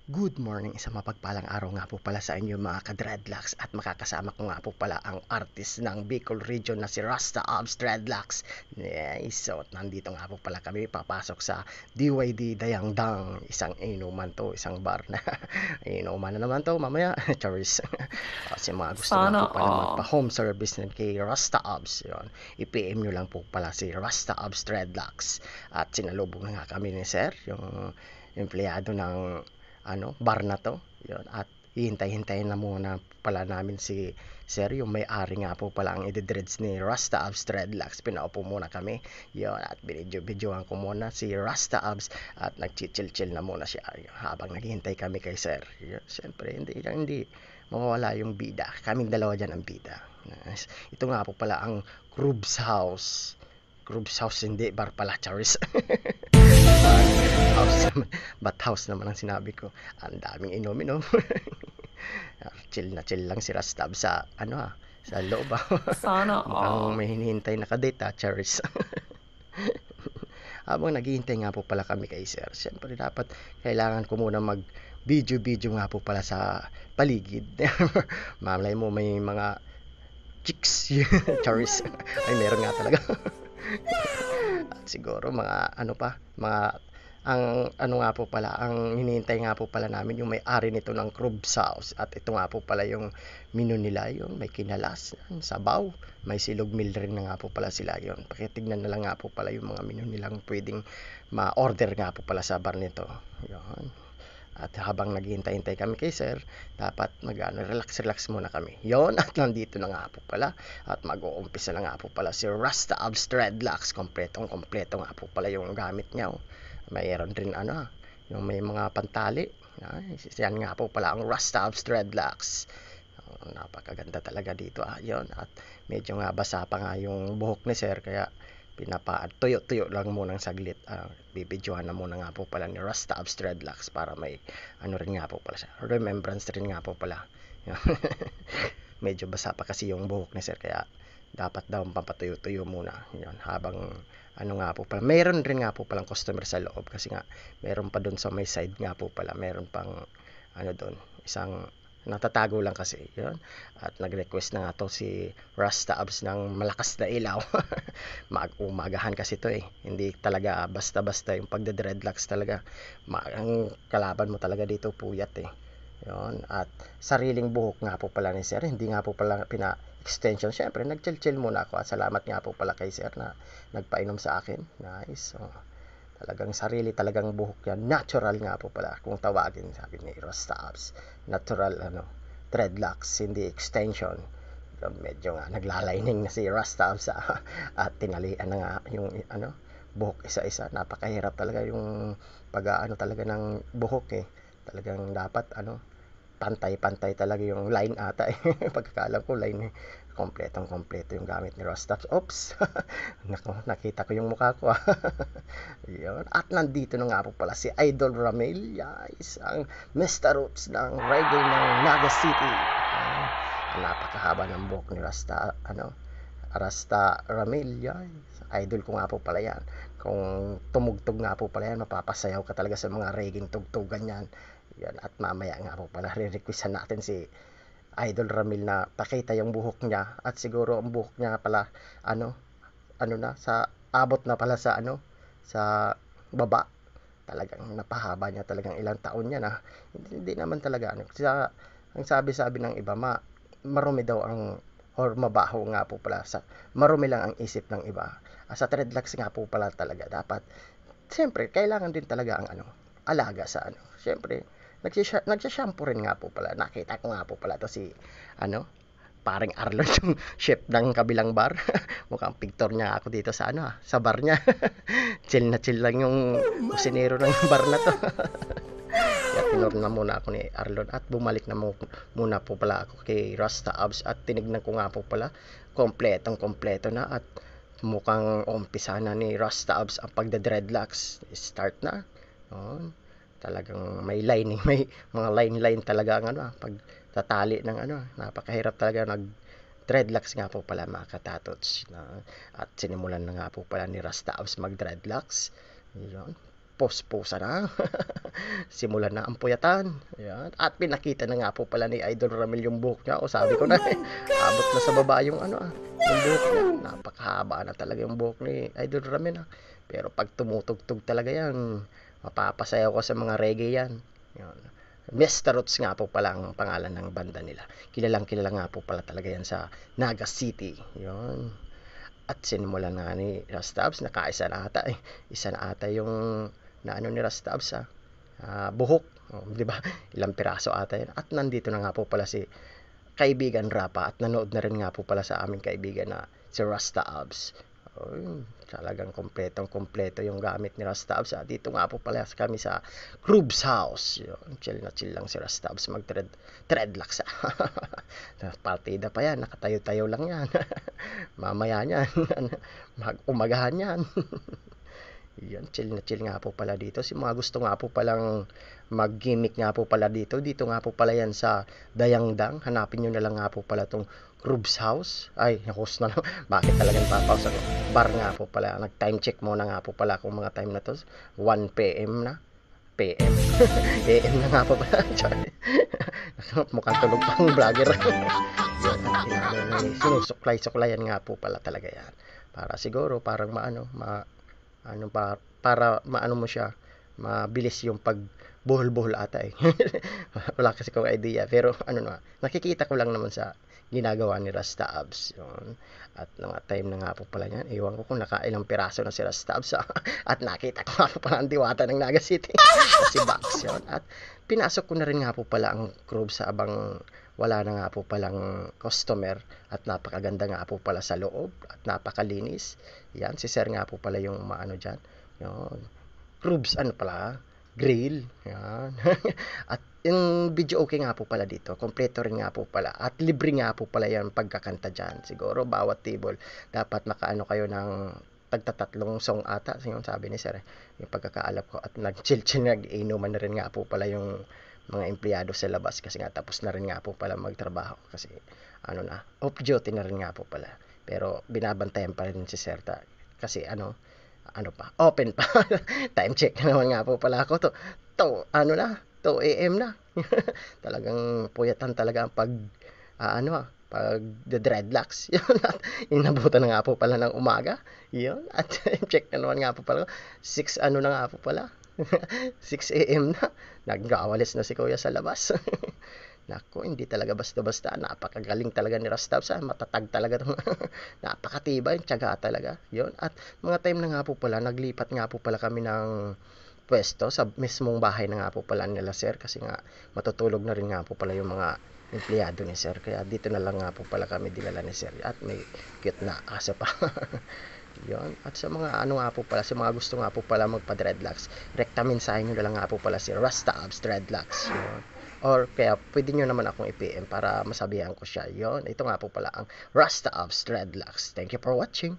Good morning, isang mapagpalang araw nga po pala sa inyo mga ka-dreadlocks at makakasama ko nga po pala ang artist ng Bicol region na si Rasta Abs Dreadlocks. Yes, so nandito nga po pala kami papasok sa DYD Dayangdang. Isang inuman to, isang bar na inuman na naman to mamaya. Charis. Kasi mga gusto nga Sana po pala all. magpa-home service ng kay Rasta Abs. Yun. I-PM nyo lang po pala si Rasta Abs Dreadlocks. At sinalubong na nga kami ni Sir, yung empleyado ng bar na to. Yun. At hihintay-hintayin na muna pala namin si Sir, yung may-ari nga po pala ang ididreads ni Rasta Abs Dreadlocks. Pinaupo muna kami. Yun. At binidyo-bidyoan ko muna si Rasta Abs at nag-chill-chill na muna siya. Yun. Habang naghihintay kami kay Sir. Yun. Siyempre, hindi mawawala yung bida. Kaming dalawa dyan ang bida. Nice. Ito nga po pala ang Crub's House. Crub's House, hindi bar pala, Charis. House naman, but house naman ang sinabi ko. Ang daming inom-inom. Chill lang si Rastab sa sa loob. Sana Mukhang all. may hinihintay na kadate, Charis. Habang naghihintay nga po pala kami kay Sir, siyempre dapat kailangan ko muna mag video nga po pala sa paligid. Malay mo may mga chicks. Charis. Ay, meron nga talaga. At siguro mga ang nga po pala, ang hinihintay nga po pala namin yung may-ari nito ng Crub's House. At ito nga po pala yung menu nila, yung may kinalas, sabaw, may silog meal rin na nga po pala sila yon. Pakitignan na lang nga po pala yung mga menu nilang pwedeng ma-order nga po pala sa bar nito. Yun. At habang naghihintay-hintay kami kay Sir, dapat relax muna kami. Yon. At nandito na nga po pala. At mag-uumpisa na nga po pala si Rasta Abs Dreadlocks. Kompleto nga po pala yung gamit niya. Oh. Mayroon rin yung may mga pantali. Yan nga po pala ang Rasta Abs Dreadlocks. Oh, napakaganda talaga dito. Yon. At medyo nga basa pa nga yung buhok ni Sir, kaya tuyo-tuyo lang munang saglit. Bibidyohan na muna nga po pala ni Rasta Abs Dreadlocks para may rin nga po pala siya. Remembrance rin nga po pala. Medyo basa pa kasi yung buhok ni Sir, kaya dapat daw papatuyo-tuyo muna. Yun, habang nga po pala. Meron rin nga po palang customer sa loob kasi nga meron pa doon sa may side nga po pala. Meron pang doon, isang natatago lang kasi yun. At nag-request na nga to si Rasta Abs ng malakas na ilaw. Umagahan kasi to eh, hindi talaga basta-basta yung pagde-dreadlocks talaga. Ang kalaban mo talaga dito puyat eh. Yun. At sariling buhok nga po pala ni Sir, hindi nga po pala extension. Syempre nag-chill muna ako at salamat nga po pala kay Sir na nagpainom sa akin. Nice. So, talagang sarili talagang buhok yan, natural nga po pala kung tawagin, sabi ni Rasta Abs. Natural dreadlocks, hindi extension. Medyo nga naglalining na si Rasta Abs at tinalian na nga yung buhok isa-isa. Napakahirap talaga yung pag talaga ng buhok eh. Talagang dapat pantay-pantay talaga yung line ata eh. Pagkakalam ko line eh. Kompleto yung gamit ni Rostax. Oops. Nako, nakita ko yung mukha ko. Yun. At nandito na nga po pala si Idol Ramil. Yes, ang Mr. Roots ng reggae ng Naga City. Napakahaba ng buhok ni Rasta Ramil. Yes. Idol ko nga po pala yan. Kung tumugtog nga po pala yan, mapapasayaw ka talaga sa mga reggae tugtugan yan. Yan. At mamaya nga po pala, re-requestan natin si Idol Ramil na pakita yung buhok niya. At siguro ang buhok niya pala, sa abot na pala sa sa baba. Talagang napahaba niya, talagang ilang taon niya na. Hindi naman talaga ang sabi-sabi ng iba, marumi daw ang or mabaho nga po pala marumi lang ang isip ng iba. Sa dreadlocks nga po pala talaga dapat siyempre kailangan din talaga ang alaga sa siyempre nagsha-shampoo rin nga po pala. Nakita ko nga po pala to si paring Arlon yung chef ng kabilang bar. Mukhang picture niya ako dito sa sa bar niya. Chill lang yung kusinero ng bar na to. Kaya tinuro na muna ako ni Arlon at bumalik na muna po pala ako kay Rasta Abs at tinignan ko nga po pala kompleto na at mukhang umpisa na ni Rasta Abs ang pagda-dreadlocks. Start na. Oh, talagang may lining, may mga line talaga ang pag tatali ng napakahirap talaga dreadlocks nga po pala mga katatots. At sinimulan na nga po pala ni Rasta Abs mag dreadlocks. Yun. puspusa na. Simulan na ang puyatan. Ayan. At pinakita na nga po pala ni Idol Ramil yung buhok niya. O sabi ko na, abot na sa baba yung yung buhok niya. Napakahaba na talaga yung buhok ni Idol Ramil. Pero pag tumutugtog talaga yan, mapapasayaw ko sa mga reggae yan. Yan. Mr. Roots nga po pala ang pangalan ng banda nila. Kilalang kilala nga po pala talaga yan sa Naga City. Yun. At sinimulan nga ni Rastabs, nakaisa na ata eh. Isa na ata yung ni Rastabs buhok. Di ba? Ilang piraso ata yun. At nandito na nga po pala si kaibigan Rapa at nanood na rin nga po pala sa aming kaibigan na si Rasta Abs. Talagang kompleto yung gamit ni Rasta Abs. Dito nga po pala kami sa Crub's house. Yun, chill na chill lang si Rasta Abs, mag-threadlocks. Partida pa yan, nakatayo-tayo lang yan. Mamaya yan, mag-umagahan yan. Yan, chill na chill nga po pala dito. Si mga gusto nga po palang mag-gimmick nga po pala dito. Dito nga po pala yan sa Dayangdang. Hanapin nyo na lang nga po pala tong Crub's house. Ay, host na lang. Bakit talagang papause? Bar nga po pala. Nag-time check muna nga po pala kung mga time na to. 1 p.m. na. PM. AM na nga po pala. Mukhang tulog pang vlogger. Sinusuklay-suklayan nga po pala talaga yan. Para siguro, parang para maano mo siya, mabilis yung pagbuhol-buhol ata eh. Wala kasi kong idea, pero nakikita ko lang naman sa ginagawa ni Rasta Abs yun. At mga time na nga po pala yan, ewan ko kung nakailang piraso na si Rasta Abs at nakita ko nga po pala ang diwata ng Naga City si Bax yun. At pinasok ko na rin nga po pala ang crew sa abang wala na nga po palang customer at napakaganda nga po pala sa loob at napakalinis. Yan, si Sir nga po pala yung dyan. Yan. Rubs, grill. Yan. At yung video okay nga po pala dito. Kompleto rin nga po pala. At libre nga po pala yan pagkakanta dyan. Siguro bawat table dapat nakaano kayo ng tagtatatlong song ata. Yung sabi ni Sir, yung pagkakaalap ko. At nag-chill-chill, nag-inuman na rin nga po pala yung mga empleyado sa labas kasi nga tapos na rin nga po pala magtrabaho kasi off duty na rin nga po pala. Pero binabantayan pa rin si Serta kasi open pa. Time check na naman nga po pala ako 2 AM na. Talagang puyatan talaga ang pag dreadlocks. Yun, at inabutan na nga po pala ng umaga. Yun, at check na naman nga po pala 6 na nga po pala. 6 AM na. Nagkawalis na si Kuya sa labas. Nako, hindi talaga basta-basta. Napakagaling talaga ni Rastabs. Matatag talaga. Napakatibay. Tiyaga talaga. Yun. At mga time na nga po pala, naglipat nga po pala kami ng pwesto sa mismong bahay na nga po pala nila Sir. Kasi nga, matutulog na rin nga po pala yung mga empleyado ni Sir. Kaya dito na lang nga po pala kami dinala ni Sir. At may cute na aso pa. Yun. At sa mga nga po pala, sa mga gusto nga po pala magpa-dreadlocks, rektaminsahin nyo na lang nga po pala si Rasta Abs Dreadlocks. Yun. Or kaya pwede nyo naman akong i-PM para masabihan ko siya. Yun. Ito nga po pala ang Rasta Abs Dreadlocks. Thank you for watching.